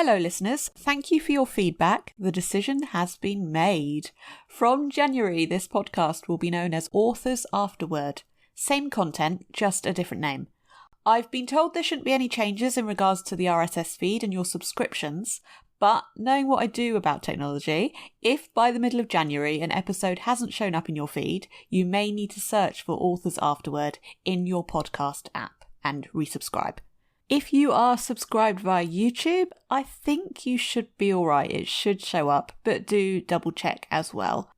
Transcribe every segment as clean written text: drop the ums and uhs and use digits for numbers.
Hello listeners, thank you for your feedback. The decision has been made. From January, this podcast will be known as Authors Afterword. Same content, just a different name. I've been told there shouldn't be any changes in regards to the RSS feed and your subscriptions, but knowing what I do about technology, if by the middle of January an episode hasn't shown up in your feed, you may need to search for Authors Afterword in your podcast app and resubscribe. If you are subscribed via YouTube, I think you should be alright. It should show up, but do double check as well.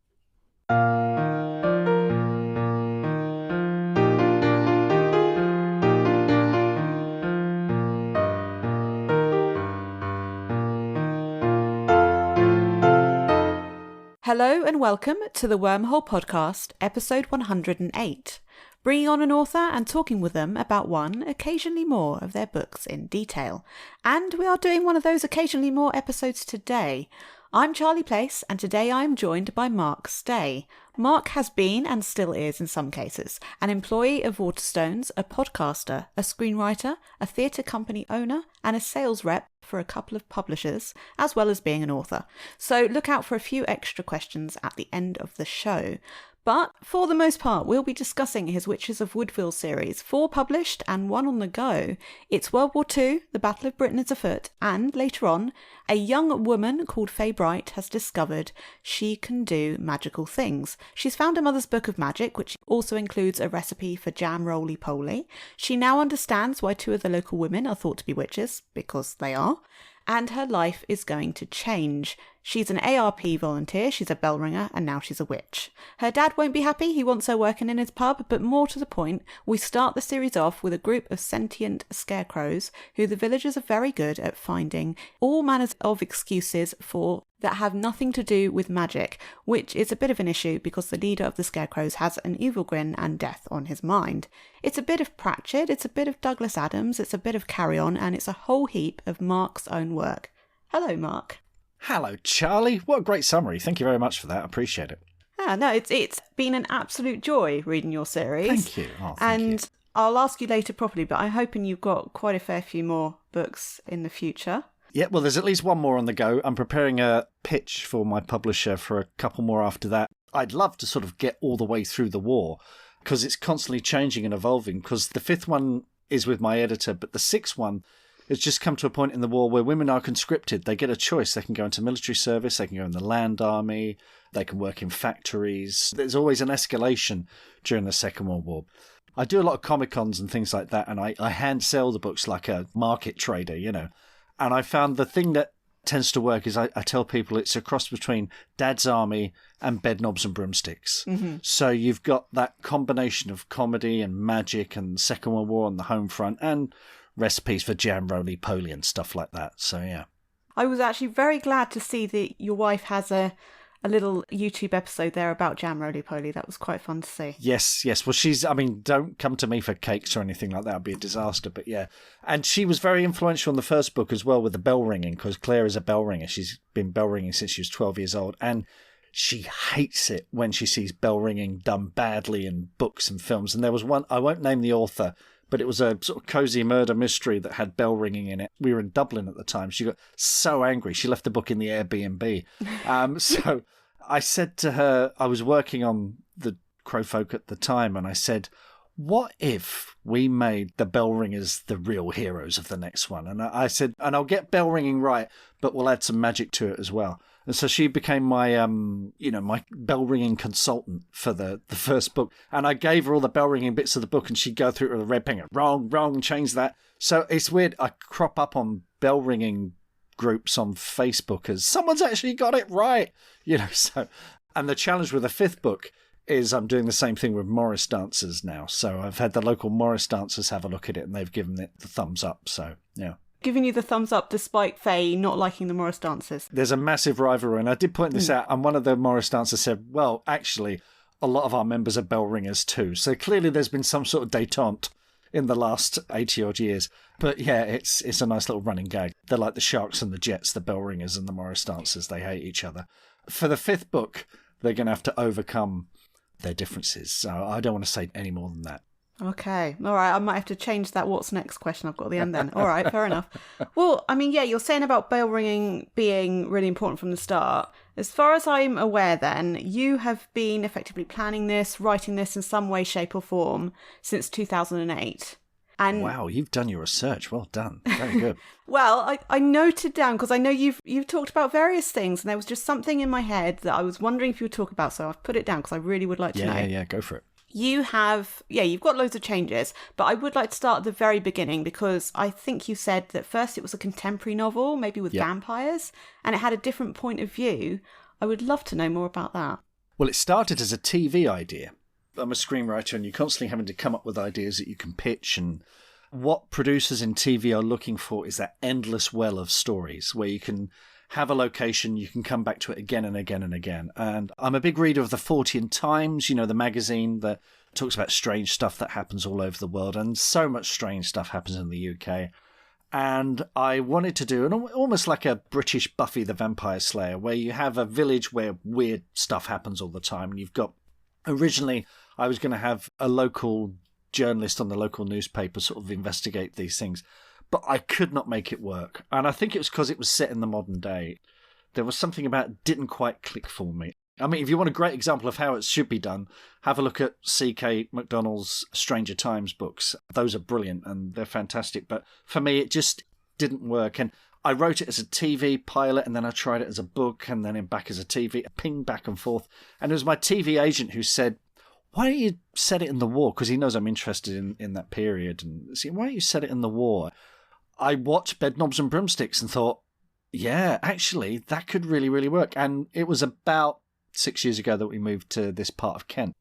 Hello and welcome to the Wormhole Podcast, episode 108. Bringing on an author and talking with them about one, occasionally more, of their books in detail. And we are doing one of those occasionally more episodes today. I'm Jacquie Bloese, and today I am joined by Mark Stay. Mark has been, and still is in some cases, an employee of Waterstones, a podcaster, a screenwriter, a theatre company owner, and a sales rep for a couple of publishers, as well as being an author. So look out for a few extra questions at the end of the show. But for the most part, we'll be discussing his Witches of Woodville series, 4 published and 1 on the go. It's World War II, the Battle of Britain is afoot, and later on, a young woman called Faye has discovered she can do magical things. She's found her mother's book of magic, which also includes a recipe for jam roly-poly. She now understands why 2 of the local women are thought to be witches, because they are. And her life is going to change. She's an ARP volunteer, she's a bell ringer, and now she's a witch. Her dad won't be happy, he wants her working in his pub, but more to the point, we start the series off with a group of sentient scarecrows who the villagers are very good at finding all manners of excuses for that have nothing to do with magic, which is a bit of an issue because the leader of the scarecrows has an evil grin and death on his mind. It's a bit of Pratchett, it's a bit of Douglas Adams, it's a bit of Carry On, and it's a whole heap of Mark's own work. Hello, Mark. Hello, Charlie. What a great summary. Thank you very much for that. I appreciate it. No, it's been an absolute joy reading your series. Thank you. Thank you. I'll ask you later properly, but I'm hoping you've got quite a fair few more books in the future. Yeah, well, there's at least one more on the go. I'm preparing a pitch for my publisher for a couple more after that. I'd love to sort of get all the way through the war because it's constantly changing and evolving, because the 5th one is with my editor, but the 6th one has just come to a point in the war where women are conscripted. They get a choice. They can go into military service, they can go in the land army, they can work in factories. There's always an escalation during the Second World War. I do a lot of Comic-Cons and things like that, and I hand sell the books like a market trader, you know. And I found the thing that tends to work is I tell people it's a cross between Dad's Army and Bedknobs and Broomsticks. Mm-hmm. So you've got that combination of comedy and magic and Second World War on the home front and recipes for jam roly-poly and stuff like that. So, yeah. I was actually very glad to see that your wife has a little YouTube episode there about jam roly-poly. That was quite fun to see. Yes. Well, don't come to me for cakes or anything like that. It'd be a disaster, but yeah. And she was very influential in the first book as well with the bell ringing, because Claire is a bell ringer. She's been bell ringing since she was 12 years old, and she hates it when she sees bell ringing done badly in books and films. And there was one, I won't name the author, but it was a sort of cosy murder mystery that had bell ringing in it. We were in Dublin at the time. She got so angry. She left the book in the Airbnb. So I said to her, I was working on the Crowfolk at the time, and I said, what if we made the bell ringers the real heroes of the next one? And I said, and I'll get bell ringing right, but we'll add some magic to it as well. And so she became my, my bell ringing consultant for the first book. And I gave her all the bell ringing bits of the book, and she'd go through it with a red pen, wrong, change that. So it's weird. I crop up on bell ringing groups on Facebook as someone's actually got it right, So, and the challenge with the 5th book is I'm doing the same thing with Morris dancers now. So I've had the local Morris dancers have a look at it, and they've given it the thumbs up. So yeah. Giving you the thumbs up despite Faye not liking the Morris dancers. There's a massive rivalry, and I did point this out, and one of the Morris dancers said, well, actually, a lot of our members are bell ringers too. So clearly there's been some sort of détente in the last 80-odd years. But yeah, it's a nice little running gag. They're like the Sharks and the Jets, the bell ringers and the Morris dancers. They hate each other. For the 5th book, they're going to have to overcome their differences. So I don't want to say any more than that. Okay. All right. I might have to change that what's next question I've got at the end then. All right. Fair enough. Well, I mean, yeah, you're saying about bell ringing being really important from the start. As far as I'm aware then, you have been effectively planning this, writing this in some way, shape or form since 2008. And wow, you've done your research. Well done. Very good. well, I noted down, because I know you've talked about various things, and there was just something in my head that I was wondering if you would talk about, so I've put it down because I really would like to know. Yeah, go for it. You've got loads of changes, but I would like to start at the very beginning, because I think you said that first it was a contemporary novel, maybe with vampires, and it had a different point of view. I would love to know more about that. Well, it started as a TV idea. I'm a screenwriter, and you're constantly having to come up with ideas that you can pitch, and what producers in TV are looking for is that endless well of stories where you can have a location, you can come back to it again and again and again. And I'm a big reader of the Fortean Times, the magazine that talks about strange stuff that happens all over the world, and so much strange stuff happens in the UK. And I wanted to do almost like a British Buffy the Vampire Slayer, where you have a village where weird stuff happens all the time. And you've got, originally, I was going to have a local journalist on the local newspaper sort of investigate these things, but I could not make it work. And I think it was because it was set in the modern day. There was something about it didn't quite click for me. I mean, if you want a great example of how it should be done, have a look at C.K. McDonnell's Stranger Times books. Those are brilliant and they're fantastic. But for me, it just didn't work. And I wrote it as a TV pilot, and then I tried it as a book, and then back as a TV, a ping back and forth. And it was my TV agent who said, why don't you set it in the war? Because he knows I'm interested in that period. And see, why don't you set it in the war? I watched Bedknobs and Broomsticks and thought, yeah, actually, that could really, really work. And it was about 6 years ago that we moved to this part of Kent.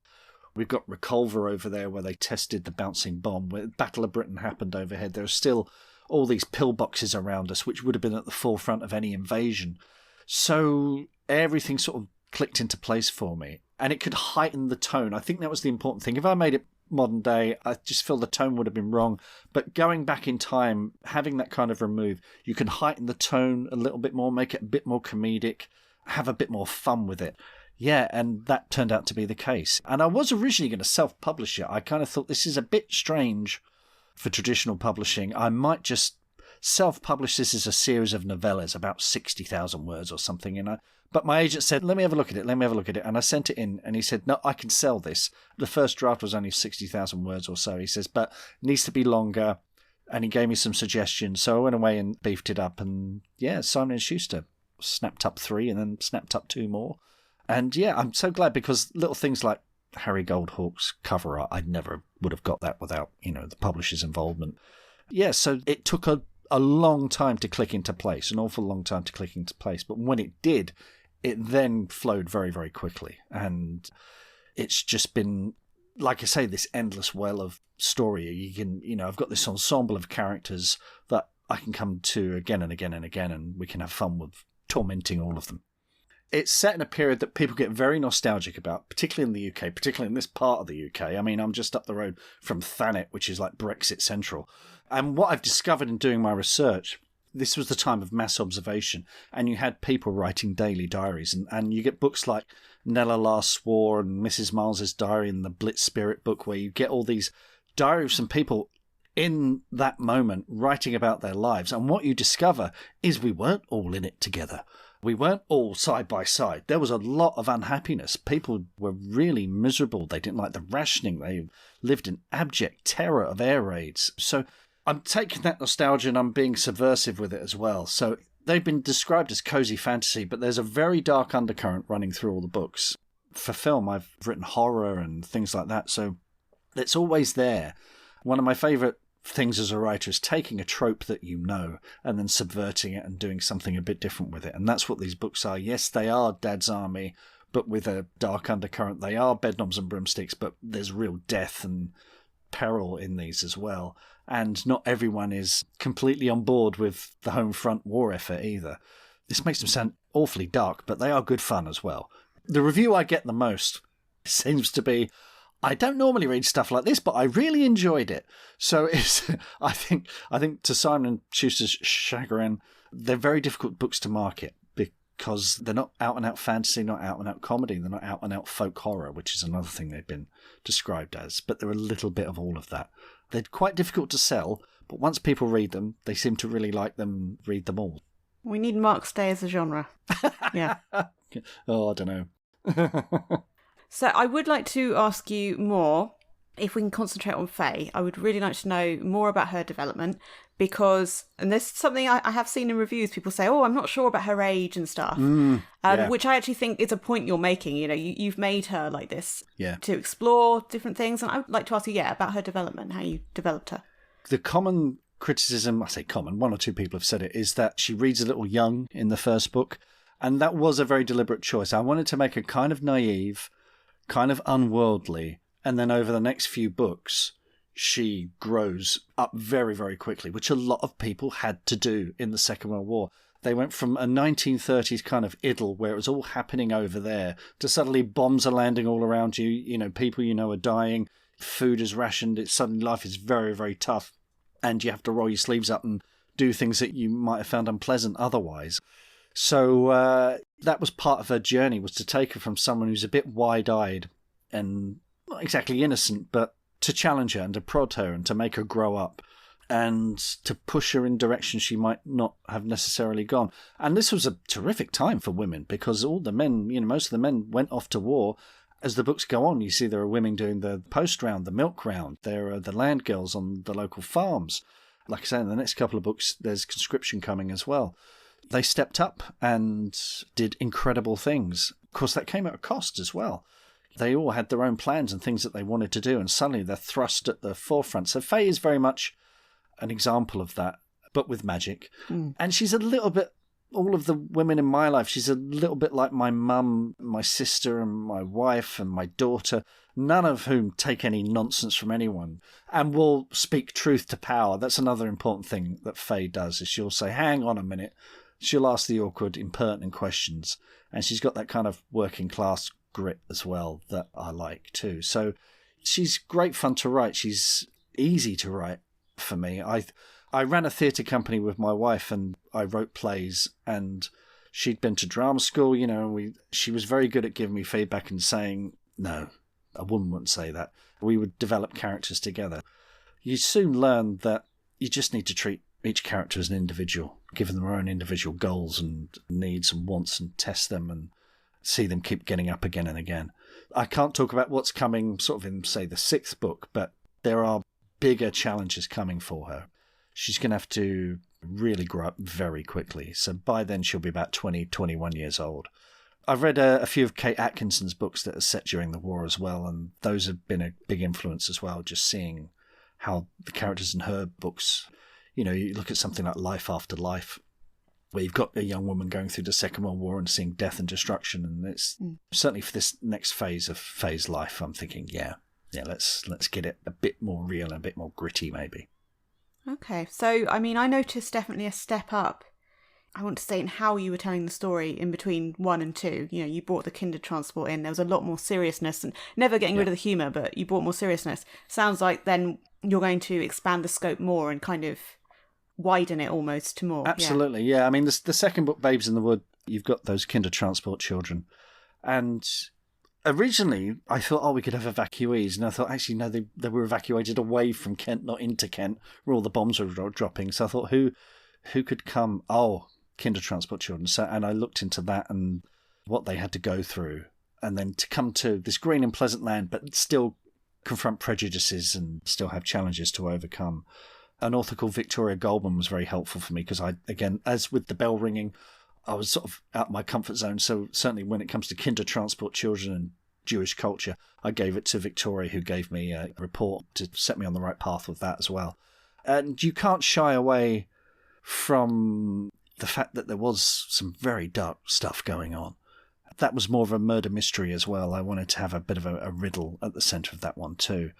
We've got Reculver over there where they tested the bouncing bomb. Where Battle of Britain happened overhead. There are still all these pillboxes around us, which would have been at the forefront of any invasion. So everything sort of clicked into place for me. And it could heighten the tone. I think that was the important thing. If I made it modern day, I just feel the tone would have been wrong. But going back in time, having that kind of remove, you can heighten the tone a little bit more, make it a bit more comedic, have a bit more fun with it. Yeah, and that turned out to be the case. And I was originally going to self-publish it. I kind of thought this is a bit strange for traditional publishing. I might just self-publish this as a series of novellas, about 60,000 words or something. But my agent said, let me have a look at it. And I sent it in, and he said, no, I can sell this. The first draft was only 60,000 words or so. He says, but it needs to be longer. And he gave me some suggestions. So I went away and beefed it up. And yeah, Simon & Schuster snapped up 3 and then snapped up 2 more. And yeah, I'm so glad, because little things like Harry Goldhawk's cover art, I never would have got that without, the publisher's involvement. Yeah, so it took a long time to click into place, an awful long time to click into place. But when it did, it then flowed very, very quickly. And it's just been, like I say, this endless well of story. You can, I've got this ensemble of characters that I can come to again and again and again, and we can have fun with tormenting all of them. It's set in a period that people get very nostalgic about, particularly in the UK, particularly in this part of the UK. I mean, I'm just up the road from Thanet, which is like Brexit Central. And what I've discovered in doing my research, this was the time of mass observation, and you had people writing daily diaries. And you get books like Nella Last War and Mrs. Miles's Diary and the Blitz Spirit book, where you get all these diaries from people in that moment writing about their lives. And what you discover is we weren't all in it together. We weren't all side by side. There was a lot of unhappiness. People were really miserable. They didn't like the rationing. They lived in abject terror of air raids. So I'm taking that nostalgia and I'm being subversive with it as well. So they've been described as cozy fantasy, but there's a very dark undercurrent running through all the books. For film, I've written horror and things like that. So it's always there. One of my favourite things as a writer is taking a trope that you know and then subverting it and doing something a bit different with it. And that's what these books are. Yes, they are Dad's Army, but with a dark undercurrent. They are Bedknobs and Broomsticks, but there's real death and peril in these as well. And not everyone is completely on board with the home front war effort either. This makes them sound awfully dark, but they are good fun as well. The review I get the most seems to be, I don't normally read stuff like this, but I really enjoyed it. So it's, I think to Simon & Schuster's chagrin, they're very difficult books to market because they're not out-and-out fantasy, not out-and-out comedy, they're not out-and-out folk horror, which is another thing they've been described as, but they're a little bit of all of that. They're quite difficult to sell, but once people read them, they seem to really like them, read them all. We need Mark's Day as a genre. Yeah. Oh, I don't know. So I would like to ask you more, if we can concentrate on Faye. I would really like to know more about her development because, and this is something I have seen in reviews, people say, oh, I'm not sure about her age and stuff, which I actually think is a point you're making. You know, you've made her like this to explore different things. And I would like to ask you, about her development, how you developed her. The common criticism, I say common, one or two people have said it, is that she reads a little young in the first book. And that was a very deliberate choice. I wanted to make her kind of naive, kind of unworldly, and then over the next few books, she grows up very, very quickly, which a lot of people had to do in the Second World War. They went from a 1930s kind of idyll where it was all happening over there to suddenly bombs are landing all around you. You know, people you know are dying, food is rationed, suddenly life is very, very tough, and you have to roll your sleeves up and do things that you might have found unpleasant otherwise. So that was part of her journey, was to take her from someone who's a bit wide-eyed and not exactly innocent, but to challenge her and to prod her and to make her grow up and to push her in directions she might not have necessarily gone. And this was a terrific time for women because all the men, you know, most of the men went off to war. As the books go on, you see there are women doing the post round, the milk round. There are the land girls on the local farms. Like I say, in the next couple of books, there's conscription coming as well. They stepped up and did incredible things. Of course, that came at a cost as well. They all had their own plans and things that they wanted to do, and suddenly they're thrust at the forefront. So Faye is very much an example of that, but with magic. And she's a little bit, all of the women in my life, she's a little bit like my mum, my sister, and my wife, and my daughter, none of whom take any nonsense from anyone and will speak truth to power. That's another important thing that Faye does, is she'll say, hang on a minute. She'll ask the awkward, impertinent questions. And she's got that kind of working class grit as well that I like too. So she's great fun to write. She's easy to write for me. I ran a theatre company with my wife and I wrote plays, and she'd been to drama school, you know, and she was very good at giving me feedback and saying, no, a woman wouldn't say that. We would develop characters together. You soon learn that you just need to treat each character as an individual, give them their own individual goals and needs and wants, and test them and see them keep getting up again and again. I can't talk about what's coming sort of in, say, the 6th book, but there are bigger challenges coming for her. She's going to have to really grow up very quickly. So by then she'll be about 20, 21 years old. I've read a few of Kate Atkinson's books that are set during the war as well, and those have been a big influence as well, just seeing how the characters in her books, you know, you look at something like Life After Life, where you've got a young woman going through the Second World War and seeing death and destruction. And it's certainly for this next phase of Faye's life, I'm thinking, let's get it a bit more real and a bit more gritty maybe. Okay, so, I mean, I noticed definitely a step up, I want to say, in how you were telling the story in between 1 and 2. You know, you brought the kinder transport in. There was a lot more seriousness and never getting rid of the humour, but you brought more seriousness. Sounds like then you're going to expand the scope more and kind of widen it almost to more. Absolutely, yeah. I mean, the second book, Babes in the Wood, you've got those kinder transport children. And originally, I thought, we could have evacuees. And I thought, actually, no, they were evacuated away from Kent, not into Kent, where all the bombs were dropping. So I thought, who could come? Oh, kinder transport children. So, and I looked into that and what they had to go through. And then to come to this green and pleasant land, but still confront prejudices and still have challenges to overcome. An author called Victoria Goldman was very helpful for me because again, as with the bell ringing, I was sort of out of my comfort zone. So certainly when it comes to kinder transport children and Jewish culture, I gave it to Victoria, who gave me a report to set me on the right path with that as well. And you can't shy away from the fact that there was some very dark stuff going on. That was more of a murder mystery as well. I wanted to have a bit of a riddle at the centre of that one too.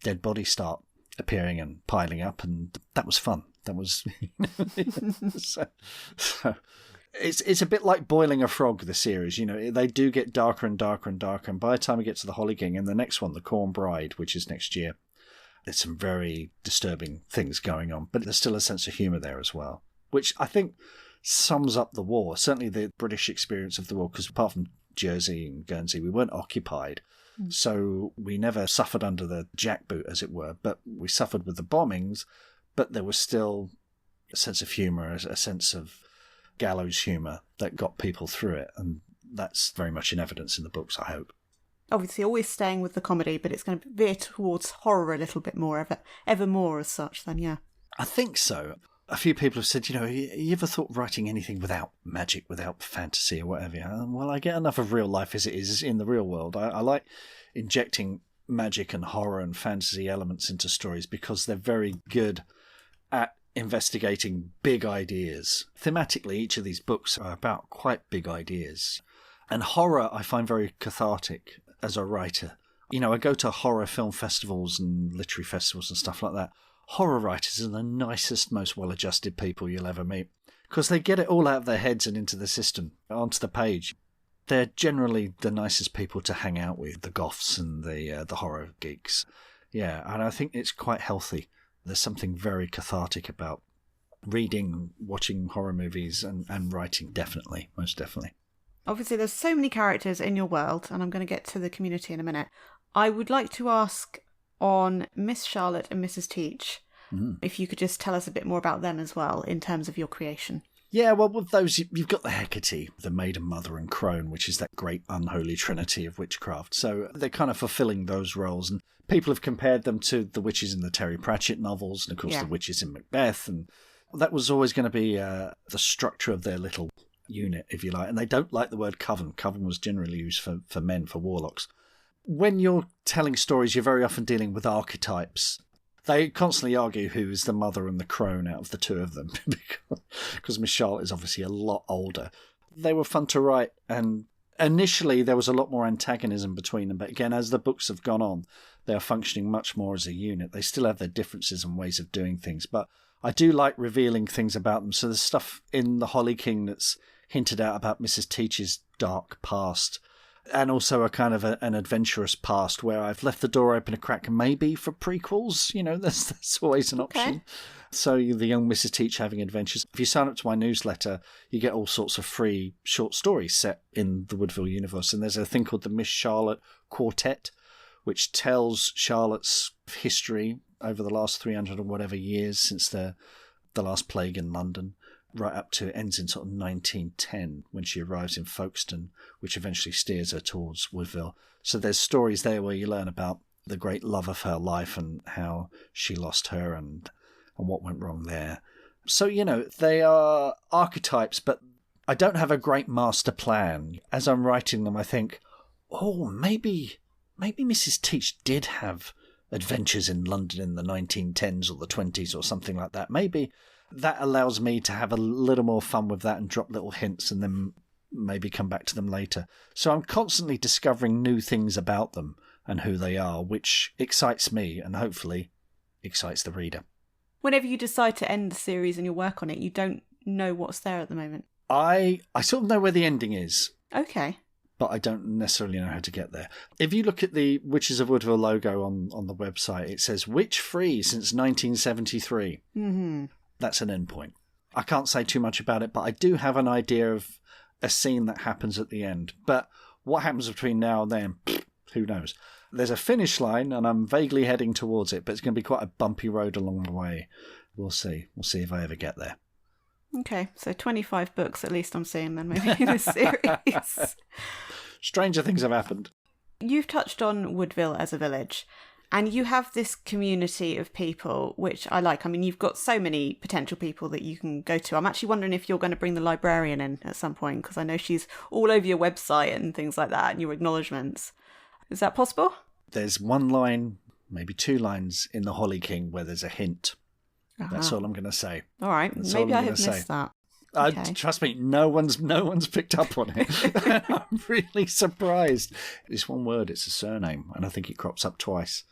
Dead bodies start appearing and piling up, and that was fun. That was so it's a bit like Boiling a Frog, the series. You know, they do get darker and darker and darker, and by the time we get to the Holly King and the next one, the Corn Bride, which is next year, there's some very disturbing things going on, but there's still a sense of humour there as well, which I think sums up the war, certainly the British experience of the war, because apart from Jersey and Guernsey, we weren't occupied. So we never suffered under the jackboot, as it were, but we suffered with the bombings, but there was still a sense of humour, a sense of gallows humour that got people through it, and that's very much in evidence in the books, I hope. Obviously always staying with the comedy, but it's going to veer towards horror a little bit more, ever more as such then, yeah. I think so. A few people have said, you ever thought writing anything without magic, without fantasy or whatever? Well, I get enough of real life as it is in the real world. I like injecting magic and horror and fantasy elements into stories because they're very good at investigating big ideas. Thematically, each of these books are about quite big ideas. And horror I find very cathartic as a writer. I go to horror film festivals and literary festivals and stuff like that. Horror writers are the nicest, most well-adjusted people you'll ever meet because they get it all out of their heads and into the system, onto the page. They're generally the nicest people to hang out with, the goths and the horror geeks. Yeah, and I think it's quite healthy. There's something very cathartic about reading, watching horror movies and writing, definitely, most definitely. Obviously, there's so many characters in your world, and I'm going to get to the community in a minute. I would like to ask on Miss Charlotte and Mrs. Teach, if you could just tell us a bit more about them as well in terms of your creation. Yeah, well, with those, you've got the Hecate, the maiden, mother and crone, which is that great unholy trinity of witchcraft. So they're kind of fulfilling those roles. And people have compared them to the witches in the Terry Pratchett novels and, of course, the witches in Macbeth. And that was always going to be the structure of their little unit, if you like. And they don't like the word coven. Coven was generally used for men, for warlocks. When you're telling stories, you're very often dealing with archetypes. They constantly argue who is the mother and the crone out of the two of them, because Miss Charlotte is obviously a lot older. They were fun to write, and initially there was a lot more antagonism between them, but again, as the books have gone on, they are functioning much more as a unit. They still have their differences and ways of doing things, but I do like revealing things about them. So there's stuff in The Holly King that's hinted out about Mrs. Teach's dark past, and also a kind of an adventurous past where I've left the door open a crack, maybe for prequels. That's always an option. Okay. So the young Mrs. Teach having adventures. If you sign up to my newsletter, you get all sorts of free short stories set in the Woodville universe. And there's a thing called the Miss Charlotte Quartet, which tells Charlotte's history over the last 300 or whatever years since the last plague in London, right up to ends in sort of 1910 when she arrives in Folkestone, which eventually steers her towards Woodville. So there's stories there where you learn about the great love of her life and how she lost her and what went wrong there. So, they are archetypes, but I don't have a great master plan. As I'm writing them, I think, maybe Mrs. Teach did have adventures in London in the 1910s or the 20s or something like that. Maybe that allows me to have a little more fun with that and drop little hints and then maybe come back to them later. So I'm constantly discovering new things about them and who they are, which excites me and hopefully excites the reader. Whenever you decide to end the series and you work on it, you don't know what's there at the moment. I sort of know where the ending is. Okay. But I don't necessarily know how to get there. If you look at the Witches of Woodville logo on the website, it says Witch Free since 1973. Mm-hmm. That's an endpoint. I can't say too much about it, but I do have an idea of a scene that happens at the end. But what happens between now and then, who knows? There's a finish line, and I'm vaguely heading towards it, but it's going to be quite a bumpy road along the way. We'll see. We'll see if I ever get there. Okay, so 25 books at least I'm seeing then, maybe, in this series. Stranger things have happened. You've touched on Woodville as a village, and you have this community of people, which I like. I mean, you've got so many potential people that you can go to. I'm actually wondering if you're going to bring the librarian in at some point, because I know she's all over your website and things like that, and your acknowledgements. Is that possible? There's one line, maybe two lines in The Holly King where there's a hint. That's all I'm going to say. All right. Maybe I have missed that. Okay. Trust me, no one's picked up on it. I'm really surprised. It's one word, it's a surname, and I think it crops up twice.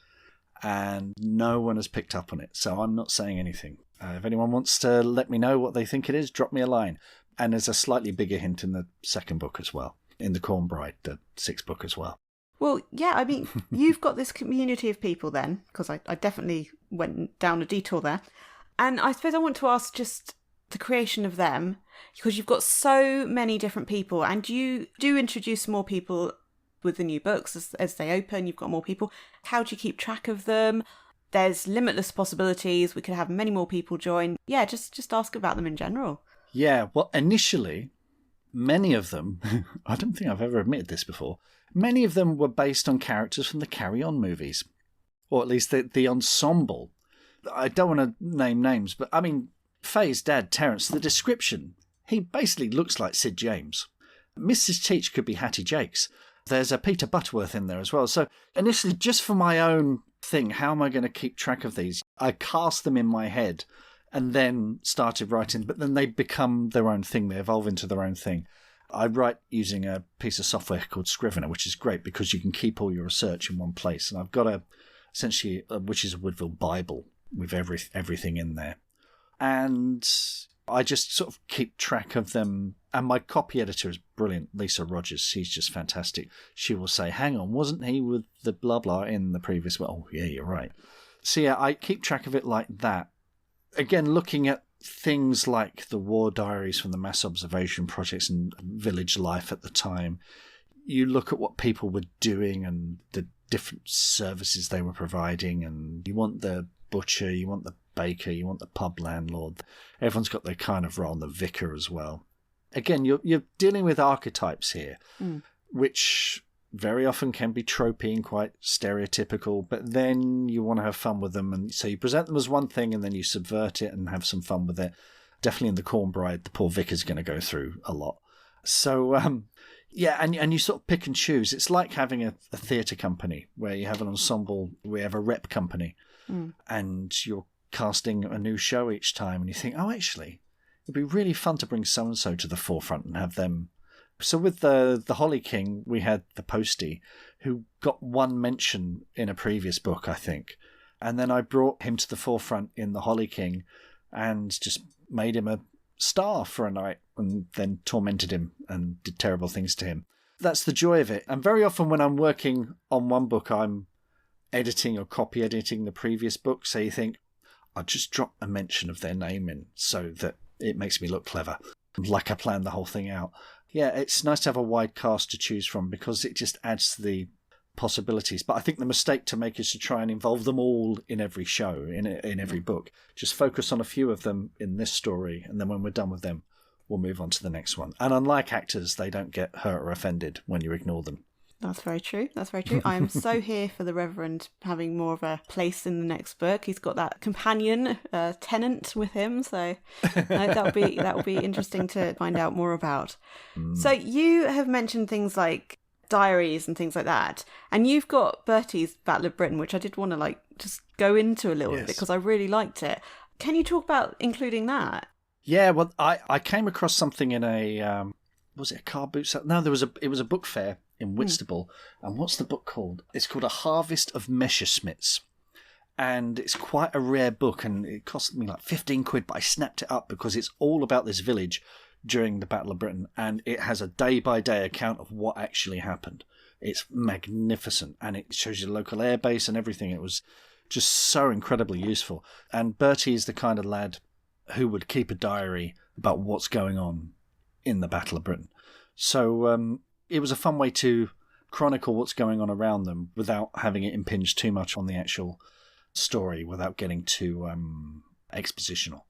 And no one has picked up on it, so I'm not saying anything. If anyone wants to let me know what they think it is, drop me a line. And there's a slightly bigger hint in the second book as well, in the Corn Bride, the sixth book as well. Well, yeah, I mean, you've got this community of people then, because I definitely went down a detour there. And I suppose I want to ask just the creation of them. Because you've got so many different people, and you do introduce more people with the new books as they open. You've got more people. How do you keep track of them? There's limitless possibilities. We could have many more people join. Yeah, just ask about them in general. Yeah, well, initially, many of them, I don't think I've ever admitted this before, many of them were based on characters from the Carry On movies, or at least the ensemble. I don't want to name names, but I mean, Faye's dad, Terence, the description, he basically looks like Sid James. Mrs. Teach could be Hattie Jakes. There's a Peter Butterworth in there as well. So initially, just for my own thing, how am I going to keep track of these? I cast them in my head and then started writing, but then they become their own thing. They evolve into their own thing. I write using a piece of software called Scrivener, which is great because you can keep all your research in one place. And I've got essentially a Witches of Woodville Bible with everything in there. And I just sort of keep track of them. And my copy editor is brilliant, Lisa Rogers. She's just fantastic. She will say, hang on, wasn't he with the blah blah in the previous one? Oh, yeah, you're right. So yeah, I keep track of it like that. Again, looking at things like the war diaries from the mass observation projects and village life at the time. You look at what people were doing and the different services they were providing, and you want the butcher, you want the baker, you want the pub landlord. Everyone's got their kind of role, and the vicar as well. Again, you're dealing with archetypes here, which very often can be tropey and quite stereotypical, but then you want to have fun with them. And so you present them as one thing and then you subvert it and have some fun with it. Definitely in The Corn Bride, the poor vicar's going to go through a lot. So, yeah, and you sort of pick and choose. It's like having a theatre company where you have an ensemble, we have a rep company, and you're casting a new show each time, and you think, oh, actually, it'd be really fun to bring so-and-so to the forefront and have them. So with the Holly King, we had the Postie, who got one mention in a previous book, I think. And then I brought him to the forefront in the Holly King and just made him a star for a night and then tormented him and did terrible things to him. That's the joy of it. And very often when I'm working on one book, I'm editing or copy editing the previous book. So you think, I'll just drop a mention of their name in so that it makes me look clever, like I planned the whole thing out. Yeah, it's nice to have a wide cast to choose from because it just adds to the possibilities. But I think the mistake to make is to try and involve them all in every show, in every book. Just focus on a few of them in this story, and then when we're done with them, we'll move on to the next one. And unlike actors, they don't get hurt or offended when you ignore them. That's very true. That's very true. I am so here for the Reverend having more of a place in the next book. He's got that companion, tenant with him, so that'll be interesting to find out more about. So you have mentioned things like diaries and things like that, and you've got Bertie's Battle of Britain, which I did want to just go into a little bit because I really liked it. Can you talk about including that? Yeah, well, I came across something in a was it a car boot sale? No, it was a book fair in Whitstable. And what's the book called? It's called A Harvest of Messerschmitts. And it's quite a rare book, and it cost me like 15 quid, but I snapped it up because it's all about this village during the Battle of Britain, and it has a day-by-day account of what actually happened. It's magnificent, and it shows you the local airbase and everything. It was just so incredibly useful. And Bertie is the kind of lad who would keep a diary about what's going on in the Battle of Britain. So it was a fun way to chronicle what's going on around them without having it impinge too much on the actual story, without getting too expositional.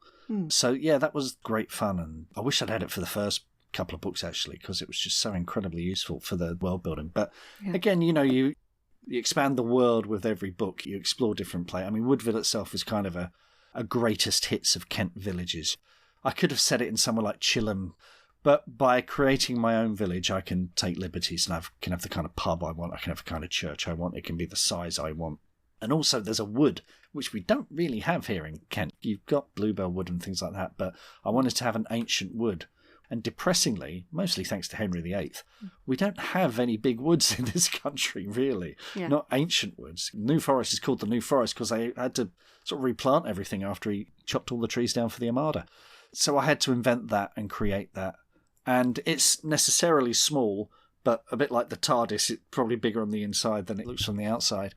So yeah, that was great fun, and I wish I'd had it for the first couple of books actually, because it was just so incredibly useful for the world building. But again, you expand the world with every book, you explore different I mean, Woodville itself is kind of a greatest hits of Kent villages. I could have set it in somewhere like Chilham, but by creating my own village, I can take liberties, and I can have the kind of pub I want, I can have the kind of church I want, it can be the size I want. And also there's a wood, which we don't really have here in Kent. You've got bluebell wood and things like that, but I wanted to have an ancient wood. And depressingly, mostly thanks to Henry VIII, we don't have any big woods in this country, really. Yeah. Not ancient woods. New Forest is called the New Forest because they had to sort of replant everything after he chopped all the trees down for the Armada. So I had to invent that and create that. And it's necessarily small, but a bit like the TARDIS, it's probably bigger on the inside than it looks from the outside.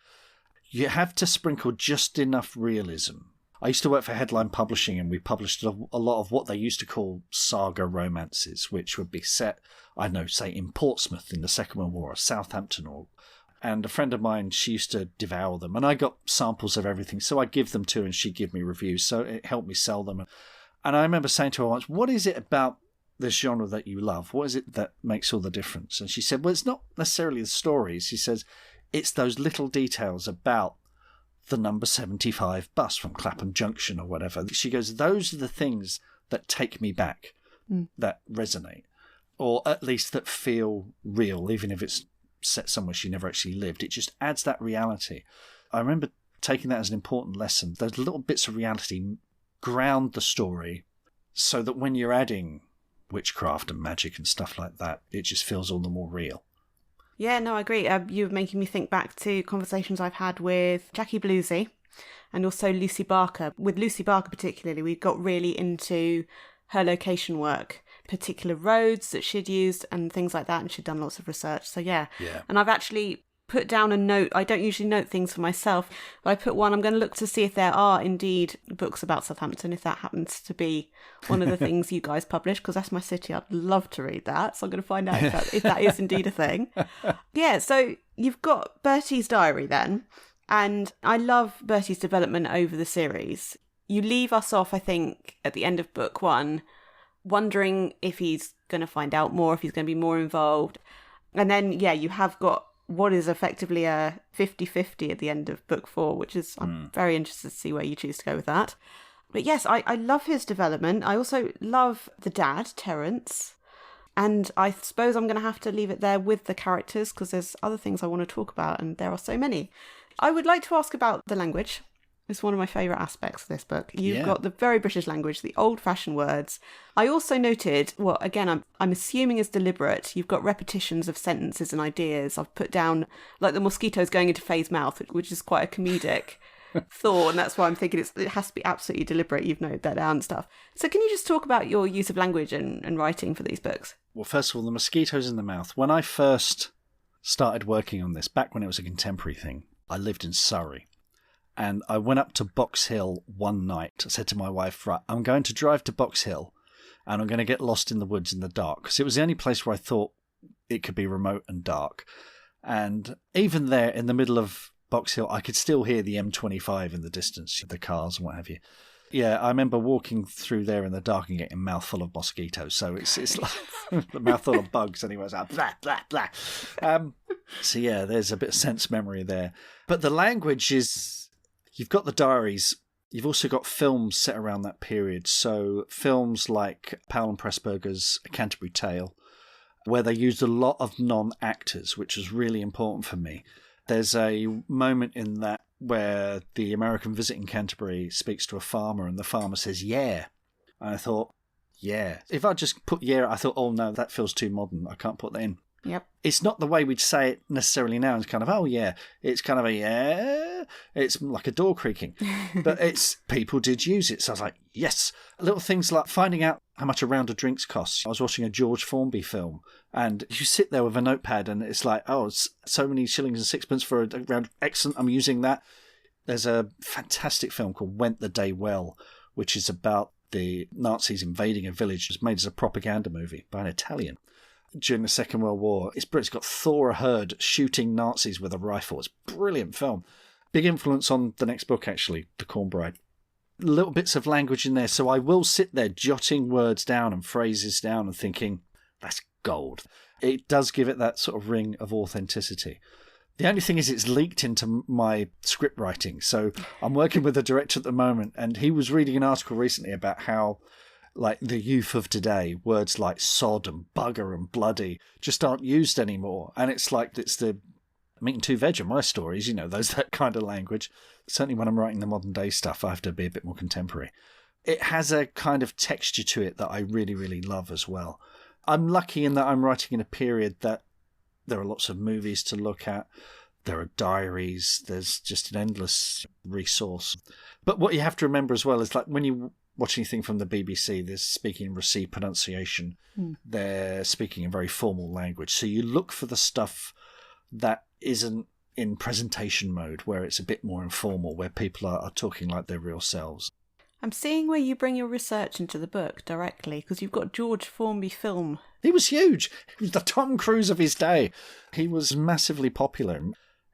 You have to sprinkle just enough realism. I used to work for Headline Publishing, and we published a lot of what they used to call saga romances, which would be set, I don't know, say in Portsmouth in the Second World War, or Southampton, and a friend of mine, she used to devour them, and I got samples of everything, so I'd give them to her and she'd give me reviews, so it helped me sell them. And I remember saying to her once, what is it about this genre that you love? What is it that makes all the difference? And she said, well, it's not necessarily the stories. She says, it's those little details about the number 75 bus from Clapham Junction or whatever. She goes, those are the things that take me back, that resonate, or at least that feel real, even if it's set somewhere she never actually lived. It just adds that reality. I remember taking that as an important lesson. Those little bits of reality ground the story so that when you're adding witchcraft and magic and stuff like that, it just feels all the more real. Yeah, no, I agree. You're making me think back to conversations I've had with Jacquie Bloese and also Lucy Barker. With Lucy Barker particularly, we got really into her location work, particular roads that she'd used and things like that, and she'd done lots of research. So yeah. And I've actually put down a note. I don't usually note things for myself, but I put one. I'm going to look to see if there are indeed books about Southampton, if that happens to be one of the things you guys publish, because that's my city. I'd love to read that. So I'm going to find out if that is indeed a thing. Yeah, so you've got Bertie's diary then, and I love Bertie's development over the series. You leave us off, I think, at the end of book 1, wondering if he's going to find out more, if he's going to be more involved. And then, yeah, you have got what is effectively a 50-50 at the end of book 4, which is, I'm very interested to see where you choose to go with that. But yes, I love his development. I also love the dad, Terence. And I suppose I'm going to have to leave it there with the characters because there's other things I want to talk about, and there are so many. I would like to ask about the language. It's one of my favourite aspects of this book. You've got the very British language, the old-fashioned words. I also noted, well, again, I'm assuming is deliberate, you've got repetitions of sentences and ideas. I've put down, like the mosquitoes going into Faye's mouth, which is quite a comedic thought, and that's why I'm thinking it has to be absolutely deliberate. You've noted that down and stuff. So can you just talk about your use of language and writing for these books? Well, first of all, the mosquitoes in the mouth. When I first started working on this, back when it was a contemporary thing, I lived in Surrey. And I went up to Box Hill one night. I said to my wife, right, I'm going to drive to Box Hill and I'm going to get lost in the woods in the dark. Because it was the only place where I thought it could be remote and dark. And even there in the middle of Box Hill, I could still hear the M25 in the distance, the cars and what have you. Yeah, I remember walking through there in the dark and getting a mouthful of mosquitoes. So it's like a mouthful of bugs anyway. It's like blah, blah, blah. So yeah, there's a bit of sense memory there. But the language is... You've got the diaries. You've also got films set around that period. So films like Powell and Pressburger's A Canterbury Tale, where they used a lot of non-actors, which was really important for me. There's a moment in that where the American visiting Canterbury speaks to a farmer and the farmer says, yeah. And I thought, yeah. If I just put yeah, I thought, oh no, that feels too modern. I can't put that in. Yep. It's not the way we'd say it necessarily now. It's kind of, oh yeah. It's kind of a yeah. It's like a door creaking. But people did use it. So I was like, yes. Little things like finding out how much a round of drinks costs. I was watching a George Formby film and you sit there with a notepad and it's like, oh, it's so many shillings and sixpence for a round. Excellent. I'm using that. There's a fantastic film called Went the Day Well, which is about the Nazis invading a village. It's made as a propaganda movie by an Italian during the Second World War. It's brilliant. It's got Thor Hurd shooting Nazis with a rifle. It's a brilliant film. Big influence on the next book, actually, The Cornbride. Little bits of language in there. So I will sit there jotting words down and phrases down and thinking, that's gold. It does give it that sort of ring of authenticity. The only thing is it's leaked into my script writing. So I'm working with a director at the moment, and he was reading an article recently about how like the youth of today, words like sod and bugger and bloody just aren't used anymore. And it's like it's the meat and two veg of my stories, that kind of language. Certainly when I'm writing the modern day stuff, I have to be a bit more contemporary. It has a kind of texture to it that I really, really love as well. I'm lucky in that I'm writing in a period that there are lots of movies to look at. There are diaries. There's just an endless resource. But what you have to remember as well is like when you watch anything from the BBC, they're speaking Received pronunciation. They're speaking in very formal language. So you look for the stuff that isn't in presentation mode, where it's a bit more informal, where people are talking like their real selves. I'm seeing where you bring your research into the book directly, because you've got George Formby film. He was huge. He was the Tom Cruise of his day. He was massively popular.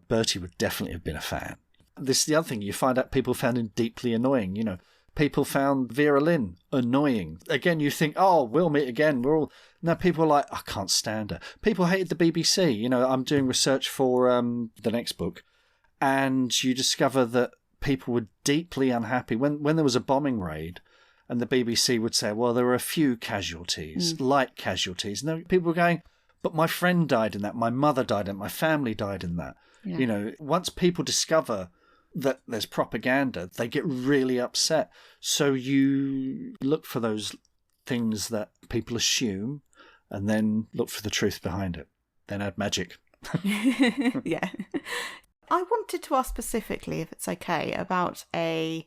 Bertie would definitely have been a fan. This is the other thing. You find out people found him deeply annoying. You know, people found Vera Lynn annoying. Again, you think, oh, we'll meet again. We're all... No, people are like, I can't stand her. People hated the BBC. You know, I'm doing research for the next book, and you discover that people were deeply unhappy when there was a bombing raid, and the BBC would say, well, there were a few casualties, light casualties. And then people were going, but my friend died in that, my mother died in that, my family died in that. Yeah. You know, once people discover that there's propaganda, they get really upset. So you look for those things that people assume and then look for the truth behind it. Then add magic. Yeah. I wanted to ask specifically, if it's okay, about an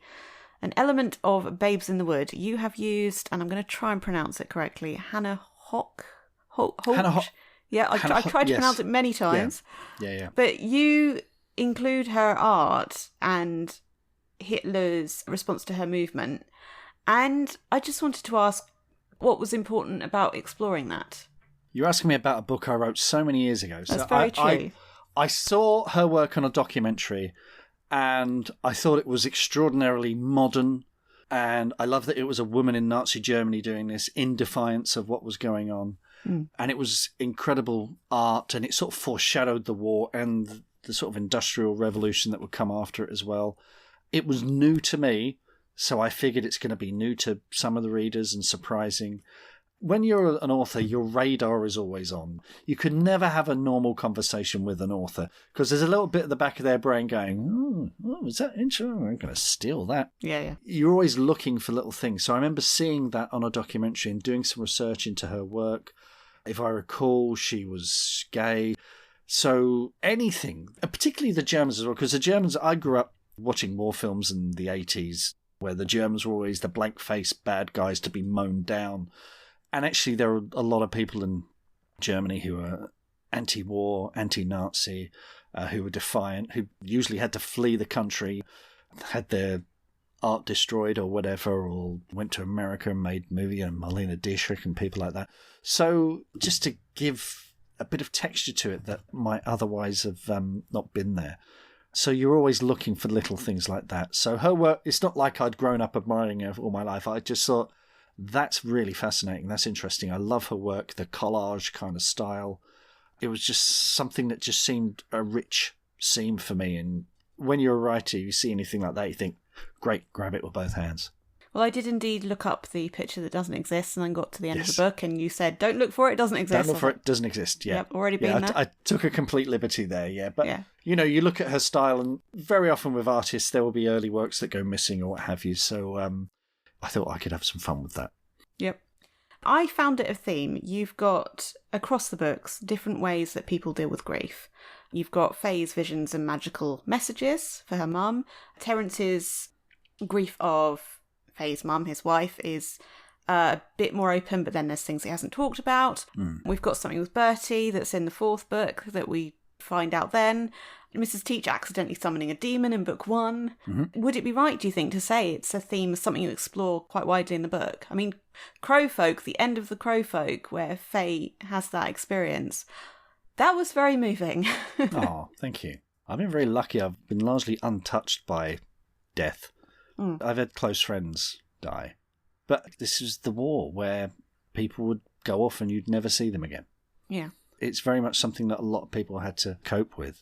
element of Babes in the Wood. You have used, and I'm going to try and pronounce it correctly, Hannah Höch. Hannah Höch. Yeah, I tried to pronounce it many times. Yeah. But you include her art and Hitler's response to her movement. And I just wanted to ask, what was important about exploring that? You're asking me about a book I wrote so many years ago. That's very true. I saw her work on a documentary and I thought it was extraordinarily modern, and I love that it was a woman in Nazi Germany doing this in defiance of what was going on. And it was incredible art, and it sort of foreshadowed the war and the sort of industrial revolution that would come after it as well. It was new to me, so I figured it's going to be new to some of the readers and surprising. When you're an author, your radar is always on. You can never have a normal conversation with an author because there's a little bit at the back of their brain going, oh, is that interesting? I'm going to steal that. Yeah. You're always looking for little things. So I remember seeing that on a documentary and doing some research into her work. If I recall, she was gay. So anything, particularly the Germans as well, because the Germans, I grew up watching war films in the 80s where the Germans were always the blank-faced bad guys to be mown down. And actually, there are a lot of people in Germany who are anti-war, anti-Nazi, who were defiant, who usually had to flee the country, had their art destroyed or whatever, or went to America and made movie, and Marlene Dietrich and people like that. So just to give a bit of texture to it that might otherwise have not been there. So you're always looking for little things like that. So her work, it's not like I'd grown up admiring her all my life. I just thought, that's really fascinating. That's interesting. I love her work, the collage kind of style. It was just something that just seemed a rich seam for me. And when you're a writer, you see anything like that, you think, great, grab it with both hands. Well, I did indeed look up the picture that doesn't exist, and then got to the end of the book, and you said, don't look for it, it doesn't exist. Don't look for it, doesn't exist, yeah. Yep, already been there. I took a complete liberty there, yeah. But, you know, you look at her style, and very often with artists, there will be early works that go missing or what have you. So I thought I could have some fun with that. Yep. I found it a theme. You've got, across the books, different ways that people deal with grief. You've got Faye's visions and magical messages for her mum. Terence's grief of Faye's mum, his wife, is a bit more open, but then there's things he hasn't talked about. We've got something with Bertie that's in the fourth book that we find out then. Mrs. Teach accidentally summoning a demon in book 1. Would it be right, do you think, to say it's a theme, something you explore quite widely in the book? I mean, Crowfolk, the end of the Crowfolk, where Faye has that experience, that was very moving. Oh, thank you. I've been very lucky. I've been largely untouched by death. I've had close friends die. But this is the war where people would go off and you'd never see them again. Yeah. It's very much something that a lot of people had to cope with.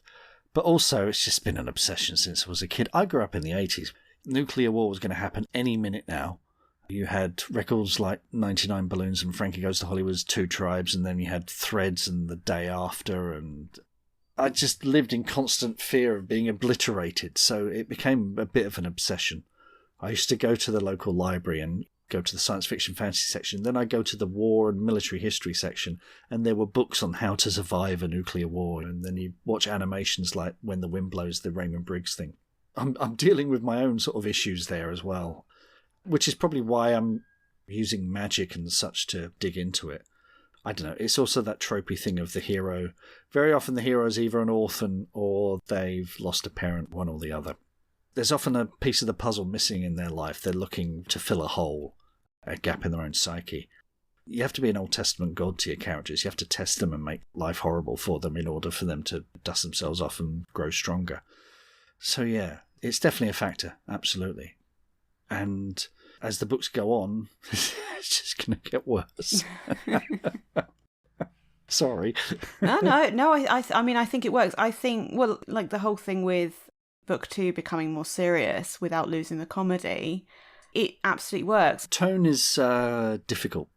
But also, it's just been an obsession since I was a kid. I grew up in the 80s. Nuclear war was going to happen any minute now. You had records like 99 Balloons and Frankie Goes to Hollywood's Two Tribes, and then you had Threads and The Day After, and I just lived in constant fear of being obliterated, so it became a bit of an obsession. I used to go to the local library and go to the science fiction fantasy section. Then I'd go to the war and military history section, and there were books on how to survive a nuclear war. And then you watch animations like When the Wind Blows, the Raymond Briggs thing. I'm dealing with my own sort of issues there as well, which is probably why I'm using magic and such to dig into it. I don't know, it's also that tropey thing of the hero. Very often the hero is either an orphan or they've lost a parent, one or the other. There's often a piece of the puzzle missing in their life. They're looking to fill a hole, a gap in their own psyche. You have to be an Old Testament God to your characters. You have to test them and make life horrible for them in order for them to dust themselves off and grow stronger. So yeah, it's definitely a factor, absolutely. And as the books go on, it's just going to get worse. Sorry. No. I mean, I think it works. I think, well, like the whole thing with book 2 becoming more serious without losing the comedy, it absolutely works. Tone is difficult.